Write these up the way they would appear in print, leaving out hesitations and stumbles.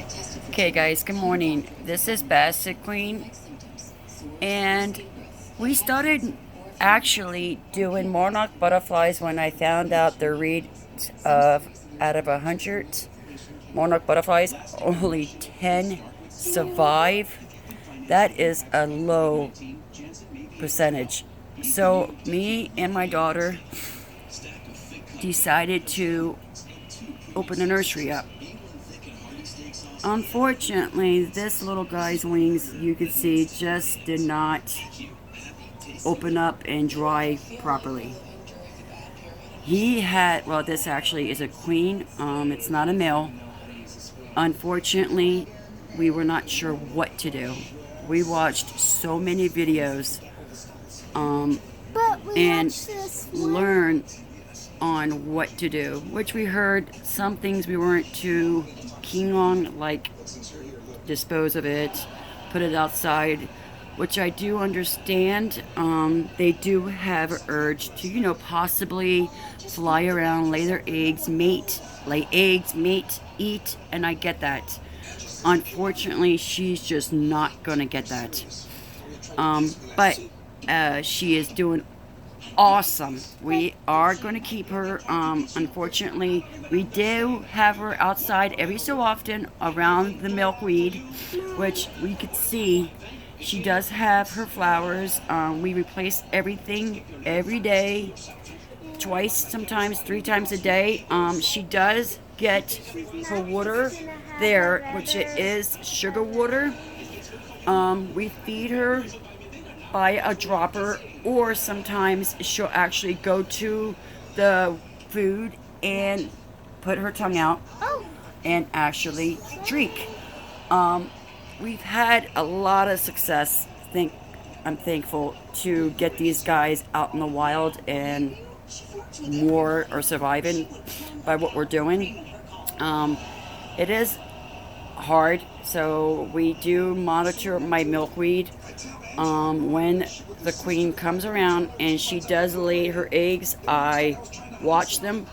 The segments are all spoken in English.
Okay guys, good morning. This is Basset Queen, and we started actually doing Monarch butterflies when I found out the rate of out of 100 Monarch butterflies, only 10 survive. That is a low percentage. So me and my daughter decided to open a nursery up. Unfortunately, this little guy's wings, you can see, just did not open up and dry properly. He had, well, this actually is a queen. It's not a male. Unfortunately, we were not sure what to do. We watched so many videos and learned on what to do, which we heard some things we weren't too keen on, like dispose of it, put it outside, which I do understand. They do have an urge to, possibly fly around, lay their eggs, mate, lay eggs, mate, eat, and I get that. Unfortunately, she's just not gonna get that. But she is doing awesome. We are going to keep her. Unfortunately, we do have her outside every so often around the milkweed, which we could see. She does have her flowers. We replace everything every day, twice, sometimes 3 times a day. She does get her water there, which it is sugar water. We feed her by a dropper, or sometimes she'll actually go to the food and put her tongue out and actually drink. We've had a lot of success. I'm thankful to get these guys out in the wild, and more are surviving by what we're doing. It is hard, so we do monitor my milkweed. When the queen comes around and she does lay her eggs, I watch them.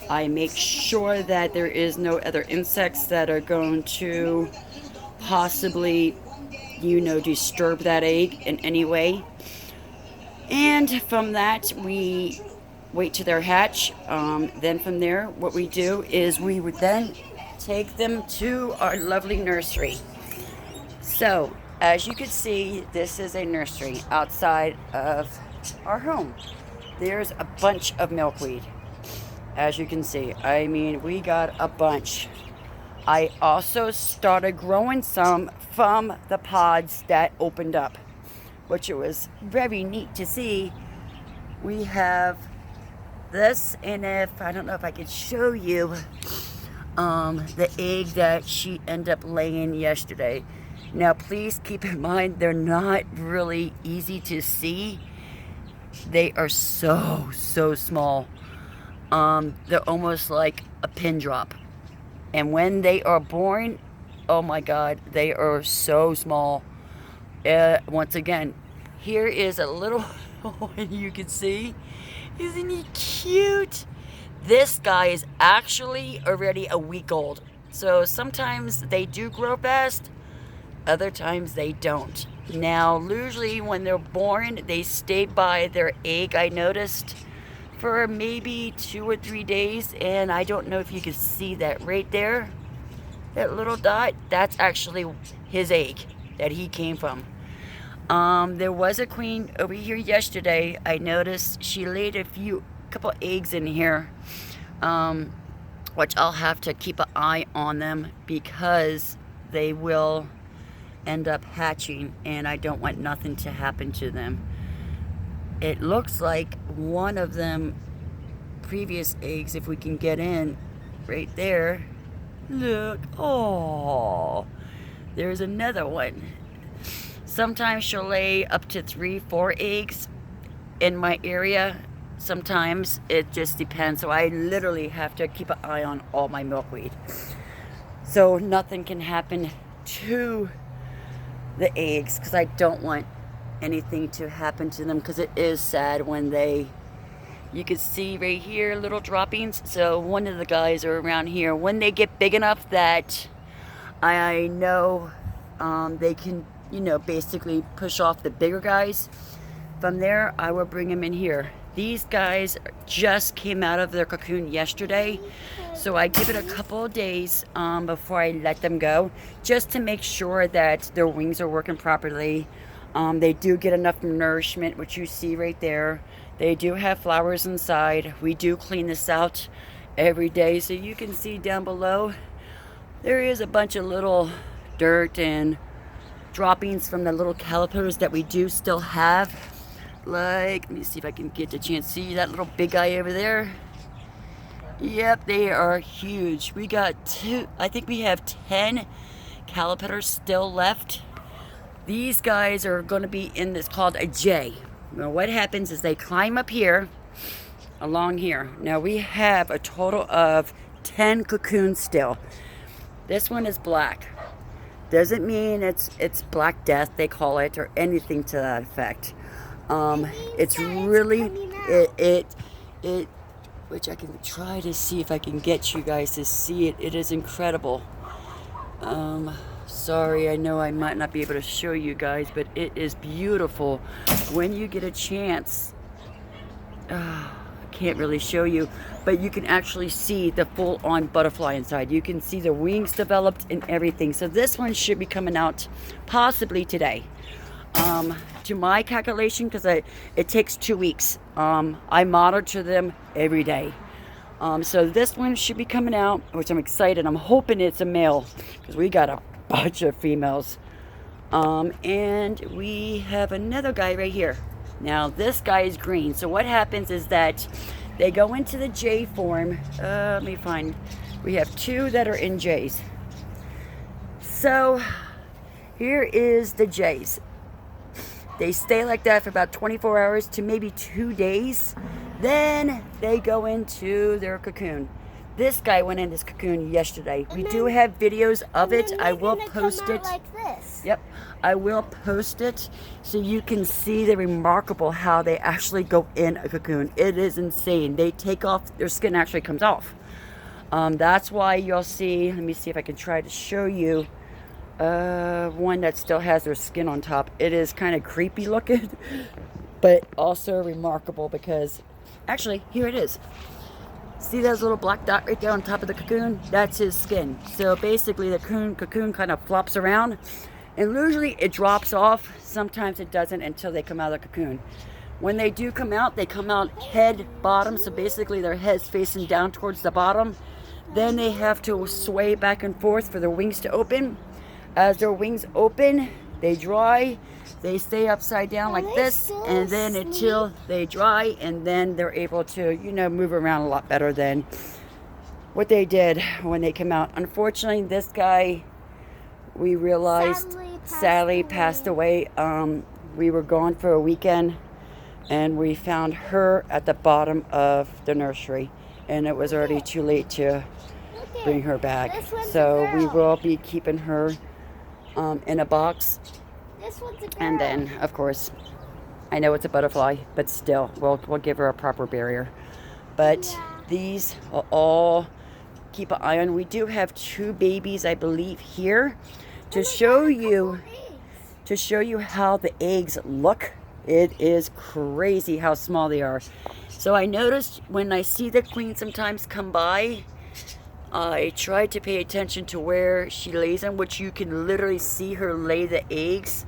I make sure that there is no other insects that are going to possibly, disturb that egg in any way. And from that, we wait till they're hatch. Then from there, what we do is we would then take them to our lovely nursery. So, as you can see, this is a nursery outside of our home. There's a bunch of milkweed, as you can see. I mean, we got a bunch. I also started growing some from the pods that opened up, which it was very neat to see. We have this, and I don't know if I could show you the egg that she ended up laying yesterday. Now, please keep in mind, they're not really easy to see. They are so small. They're almost like a pin drop. And when they are born, oh my God, they are so small. Once again, here is a little one you can see. Isn't he cute? This guy is actually already a week old. So sometimes they do grow fast. Other times they don't. Now, usually when they're born, they stay by their egg, I noticed, for maybe 2 or 3 days. And I don't know if you can see that right there. That little dot, that's actually his egg that he came from. There was a queen over here yesterday. I noticed she laid a couple eggs in here, which I'll have to keep an eye on them because they will end up hatching, and I don't want nothing to happen to them. It looks like one of them previous eggs, if we can get in right there, look, oh, there's another one. Sometimes she'll lay up to 3-4 eggs in my area. Sometimes it just depends, so I literally have to keep an eye on all my milkweed so nothing can happen to the eggs, because I don't want anything to happen to them, because it is sad when you can see right here little droppings. So one of the guys are around here. When they get big enough that I know they can, you know, basically push off the bigger guys. From there, I will bring them in here. These guys just came out of their cocoon yesterday, so I give it a couple of days before I let them go, just to make sure that their wings are working properly. They do get enough nourishment, which you see right there. They do have flowers inside. We do clean this out every day, so you can see down below there is a bunch of little dirt and droppings from the little caterpillars that we do still have. Like, let me see if I can get the chance to see that little big guy over there. Yep, they are huge. We got I think we have 10 caterpillars still left. These guys are going to be in this called a J. Now what happens is they climb up here, along here. Now we have a total of 10 cocoons still. This one is black. Doesn't mean it's Black Death, they call it, or anything to that effect. It's really it which I can try to see if I can get you guys to see it. It is incredible. Sorry, I know I might not be able to show you guys, but it is beautiful. When you get a chance, I can't really show you, but you can actually see the full-on butterfly inside. You can see the wings developed and everything. So this one should be coming out possibly today. To my calculation, because it takes 2 weeks. I monitor them every day. So this one should be coming out, which I'm excited. I'm hoping it's a male, because we got a bunch of females. And we have another guy right here. Now this guy is green. So what happens is that they go into the J form. Let me find. We have 2 that are in J's. So here is the J's. They stay like that for about 24 hours to maybe 2 days. Then they go into their cocoon. This guy went in his cocoon yesterday. We do have videos of it. I will post it. Like this. Yep, I will post it so you can see the remarkable how they actually go in a cocoon. It is insane. They take off, their skin actually comes off. That's why you'll see, let me see if I can try to show you one that still has their skin on top. It is kind of creepy looking, but also remarkable because, actually, here it is. See that little black dot right there on top of the cocoon? That's his skin. So basically the cocoon kind of flops around, and usually it drops off. Sometimes it doesn't until they come out of the cocoon. When they do come out, they come out head bottom, so basically their head's facing down towards the bottom. Then they have to sway back and forth for their wings to open. As their wings open, they dry, they stay upside down like this, and then until they dry, and then they're able to, you know, move around a lot better than what they did when they came out. Unfortunately, this guy, we realized, sadly passed away. We were gone for a weekend, and we found her at the bottom of the nursery, and it was already too late to bring her back. So we will be keeping her in a box. And then, of course, I know it's a butterfly, but still, we'll give her a proper barrier. But these will all keep an eye on. We do have 2 babies, I believe, here to show you how the eggs look. It is crazy how small they are. So I noticed when I see the queen sometimes come by, I try to pay attention to where she lays them, which you can literally see her lay the eggs,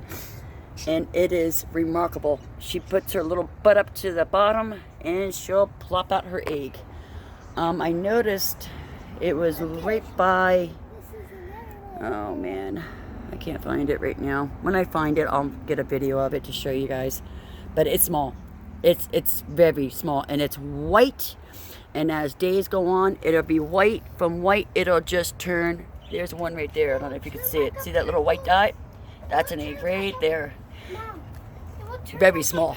and it is remarkable. She puts her little butt up to the bottom and she'll plop out her egg. I noticed it was right by, oh man, I can't find it right now. When I find it, I'll get a video of it to show you guys. But it's small. It's very small, and it's white. And as days go on, it'll be white. From white, it'll just turn. There's one right there. I don't know if you can see it. See that little white dot? That's an egg right there. Very small.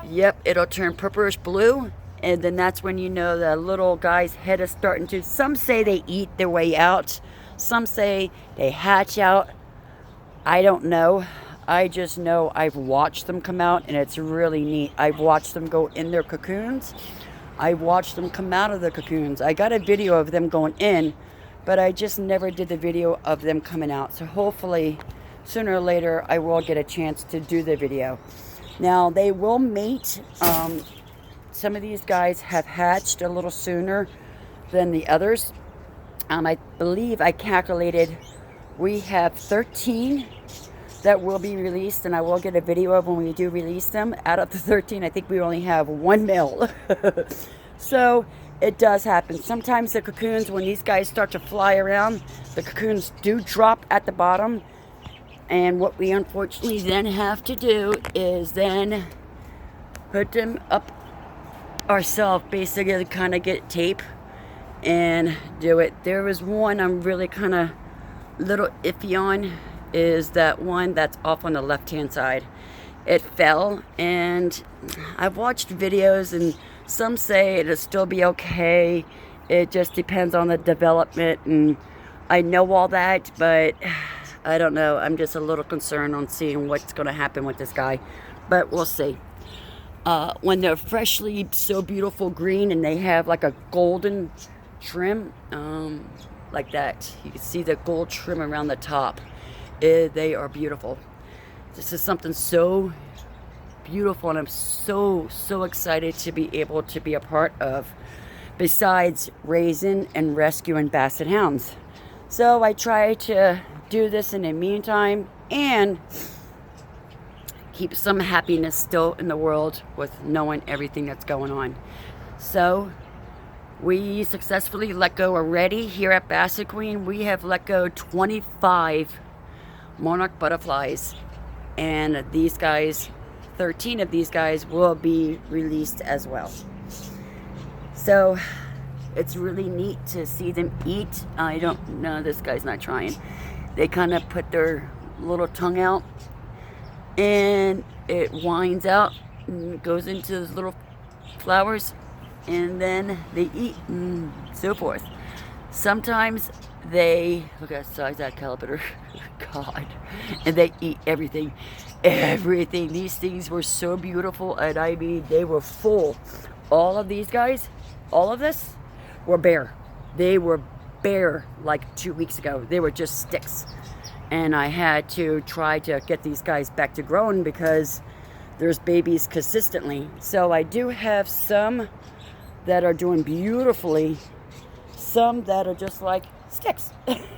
Yep, it'll turn purplish blue. And then that's when you know the little guy's head is starting to, some say they eat their way out. Some say they hatch out. I don't know. I just know I've watched them come out, and it's really neat. I've watched them go in their cocoons. I watched them come out of the cocoons. I got a video of them going in, but I just never did the video of them coming out. So hopefully sooner or later I will get a chance to do the video. Now they will mate. Some of these guys have hatched a little sooner than the others. I believe I calculated we have 13 that will be released, and I will get a video of when we do release them. Out of the 13, I think we only have 1 male. So it does happen. Sometimes the cocoons, when these guys start to fly around, the cocoons do drop at the bottom. And what we unfortunately then have to do is then put them up ourselves, basically kind of get tape and do it. There was one I'm really kind of little iffy on, is that one that's off on the left hand side. It fell, and I've watched videos and some say it'll still be okay. It just depends on the development, and I know all that, but I don't know. I'm just a little concerned on seeing what's going to happen with this guy, but we'll see. When they're freshly so beautiful green and they have like a golden trim, like that, you can see the gold trim around the top. They are beautiful. This is something so beautiful, and I'm so excited to be able to be a part of, besides raising and rescuing basset hounds. So I try to do this in the meantime and keep some happiness still in the world with knowing everything that's going on. So we successfully let go already here at Basset Queen. We have let go 25 Monarch butterflies, and these guys, 13 of these guys will be released as well. So it's really neat to see them eat. I don't know, this guy's not trying. They kind of put their little tongue out and it winds out and goes into those little flowers, and then they eat and so forth. Sometimes they, look at the size of that caterpillar, God, and they eat everything. These things were so beautiful, and I mean, they were full. All of these guys, all of this, were bare. They were bare like 2 weeks ago. They were just sticks. And I had to try to get these guys back to growing because there's babies consistently. So I do have some that are doing beautifully, some that are just like sticks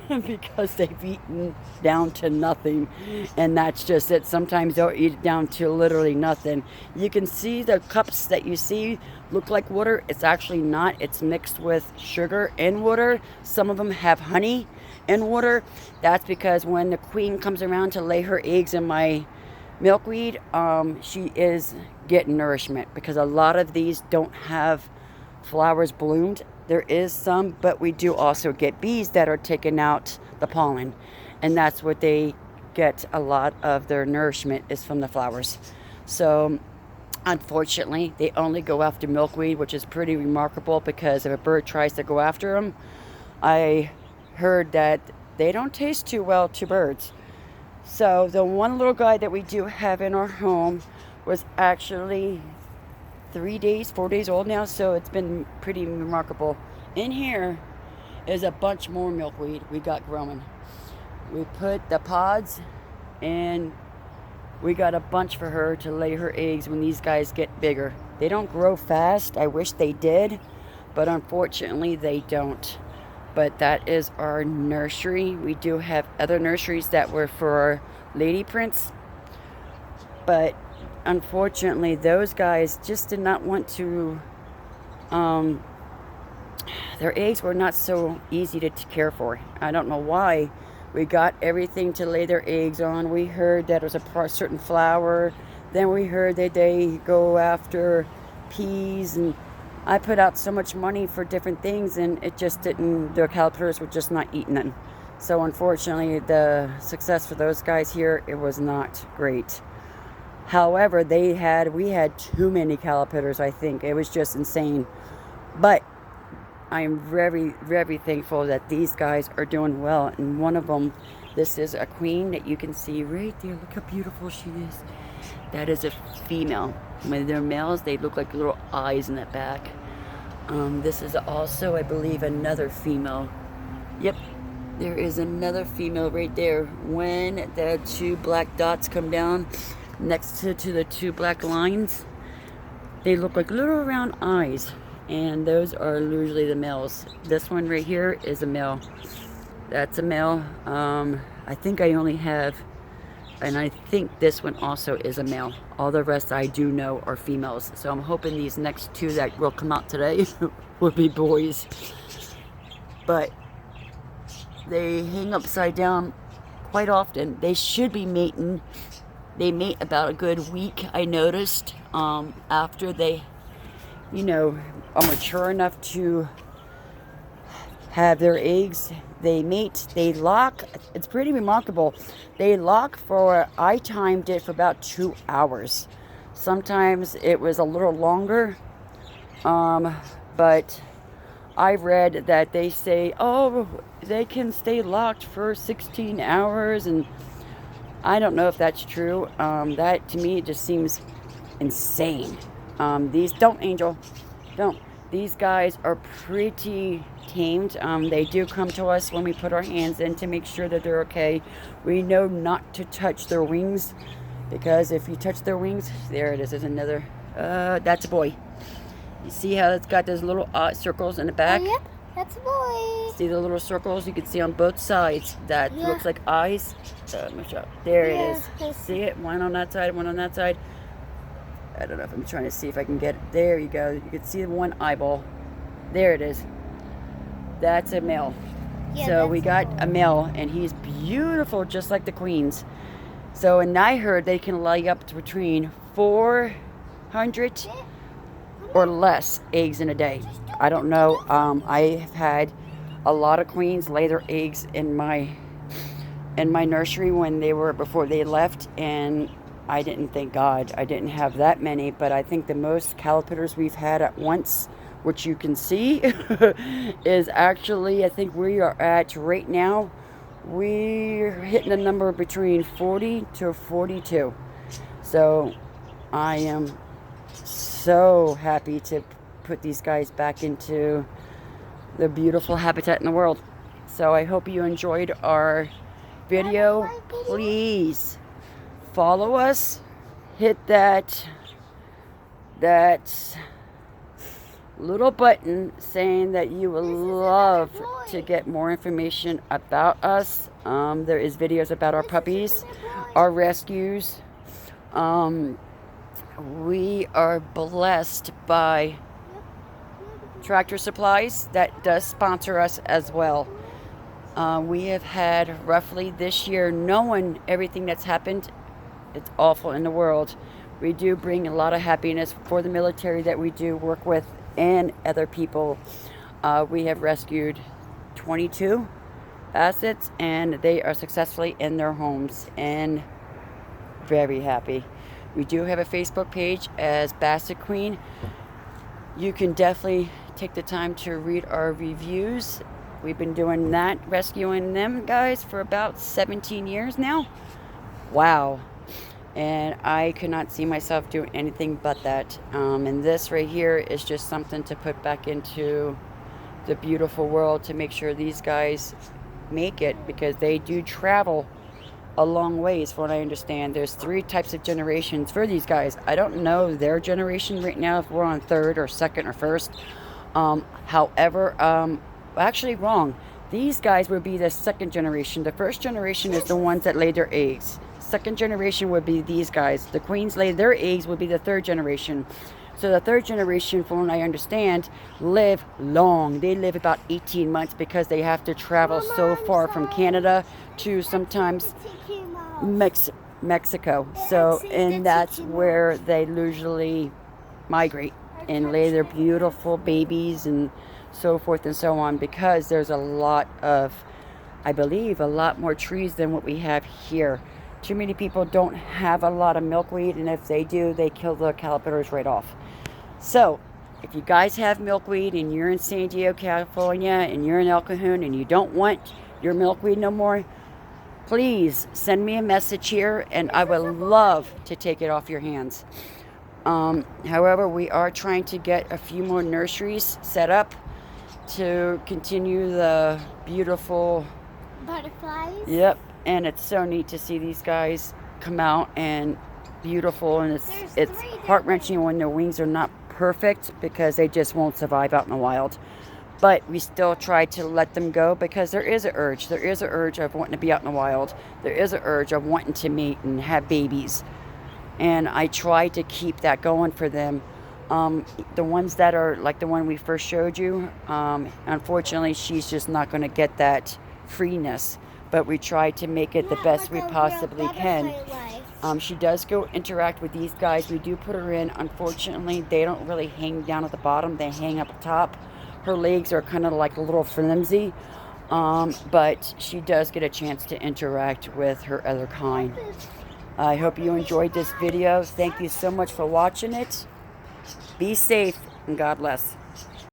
because they've eaten down to nothing, and that's just it. Sometimes they'll eat it down to literally nothing. You can see the cups that you see look like water. It's actually not. It's mixed with sugar and water. Some of them have honey and water. That's because when the queen comes around to lay her eggs in my milkweed, she is getting nourishment, because a lot of these don't have flowers bloomed. There is some, but we do also get bees that are taking out the pollen, and that's what they get. A lot of their nourishment is from the flowers. So unfortunately, they only go after milkweed, which is pretty remarkable, because if a bird tries to go after them, I heard that they don't taste too well to birds. So the one little guy that we do have in our home was actually 4 days old now, so it's been pretty remarkable. In here is a bunch more milkweed we got growing. We put the pods, and we got a bunch for her to lay her eggs when these guys get bigger. They don't grow fast. I wish they did, but unfortunately they don't. But that is our nursery. We do have other nurseries that were for our lady prints, but unfortunately those guys just did not want to, their eggs were not so easy to care for. I don't know why. We got everything to lay their eggs on. We heard that it was a certain flower. Then we heard that they go after peas, and I put out so much money for different things, and it just didn't, the caterpillars were just not eating them. So unfortunately, the success for those guys here, it was not great. However, we had too many caterpillars, I think. It was just insane. But I am very, very thankful that these guys are doing well. And one of them, this is a queen that you can see right there. Look how beautiful she is. That is a female. When they're males, they look like little eyes in the back. This is also, I believe, another female Yep, there is another female right there. When the two black dots come down next to the two black lines, they look like little round eyes, and those are usually the males. This one right here is a male. That's a male. I think I only have, and I think this one also is a male. All the rest I do know are females. So I'm hoping these next two that will come out today will be boys. But they hang upside down quite often. They should be mating. They mate about a good week, I noticed, after they, are mature enough to have their eggs. They mate, they lock. It's pretty remarkable. They lock for, I timed it for about 2 hours. Sometimes it was a little longer, but I read that they say, oh, they can stay locked for 16 hours, and I don't know if that's true. That, to me, it just seems insane. Don't, Angel, don't. These guys are pretty tamed. They do come to us when we put our hands in to make sure that they're okay. We know not to touch their wings, because if you touch their wings, there it is. There's another. That's a boy. You see how it's got those little circles in the back? Oh, yep, that's a boy. See the little circles you can see on both sides? That looks like eyes. There it is. See it? One on that side, one on that side. I don't know if I'm trying to see if I can get it. There you go. You can see one eyeball. There it is. That's a male. Yeah, so we got a male, and he's beautiful, just like the queens. So, and I heard they can lay up to between 400 or less eggs in a day. I don't know. I have had a lot of queens lay their eggs in my nursery before they left, and I didn't, thank God, I didn't have that many, but I think the most caterpillars we've had at once, which you can see, is actually, I think we are at right now, we're hitting a number between 40 to 42. So I am so happy to put these guys back into the beautiful habitat in the world. So I hope you enjoyed our video. Please follow us, hit that little button saying that you would love to get more information about us. There is videos about our puppies, our rescues. We are blessed by Tractor Supplies that does sponsor us as well. We have had roughly this year, knowing everything that's happened, it's awful in the world. We do bring a lot of happiness for the military that we do work with and other people. We have rescued 22 bassets, and they are successfully in their homes and very happy. We do have a Facebook page as Basset Queen. You can definitely take the time to read our reviews. We've been doing that, rescuing them guys, for about 17 years now. Wow. And I could not see myself doing anything but that. And this right here is just something to put back into the beautiful world to make sure these guys make it, because they do travel a long ways. From what I understand, there's 3 types of generations for these guys. I don't know their generation right now, if we're on 3rd or 2nd or 1st. However, actually wrong. These guys would be the 2nd generation. The 1st generation is the ones that lay their eggs. 2nd generation would be these guys. The queens lay their eggs would be the 3rd generation. So the 3rd generation, from what I understand, live long. They live about 18 months because they have to travel so far from Canada to sometimes Mexico. So, and that's where they usually migrate and lay their beautiful babies and so forth and so on, because there's a lot of, I believe, a lot more trees than what we have here. Too many people don't have a lot of milkweed, and if they do, they kill the caterpillars right off. So if you guys have milkweed and you're in San Diego, California, and you're in El Cajon and you don't want your milkweed no more, please send me a message here, and I would love to take it off your hands. However, we are trying to get a few more nurseries set up, to continue the beautiful. Butterflies. Yep, and it's so neat to see these guys come out and beautiful, and it's heart-wrenching when their wings are not perfect because they just won't survive out in the wild. But we still try to let them go because there is an urge. There is an urge of wanting to be out in the wild. There is an urge of wanting to mate and have babies. And I try to keep that going for them. The ones that are like the one we first showed you, unfortunately, she's just not going to get that freeness. But we try to make it the best we possibly can. She does go interact with these guys. We do put her in. Unfortunately, they don't really hang down at the bottom. They hang up top. Her legs are kind of like a little flimsy. But she does get a chance to interact with her other kind. I hope you enjoyed this video. Thank you so much for watching it. Be safe and God bless.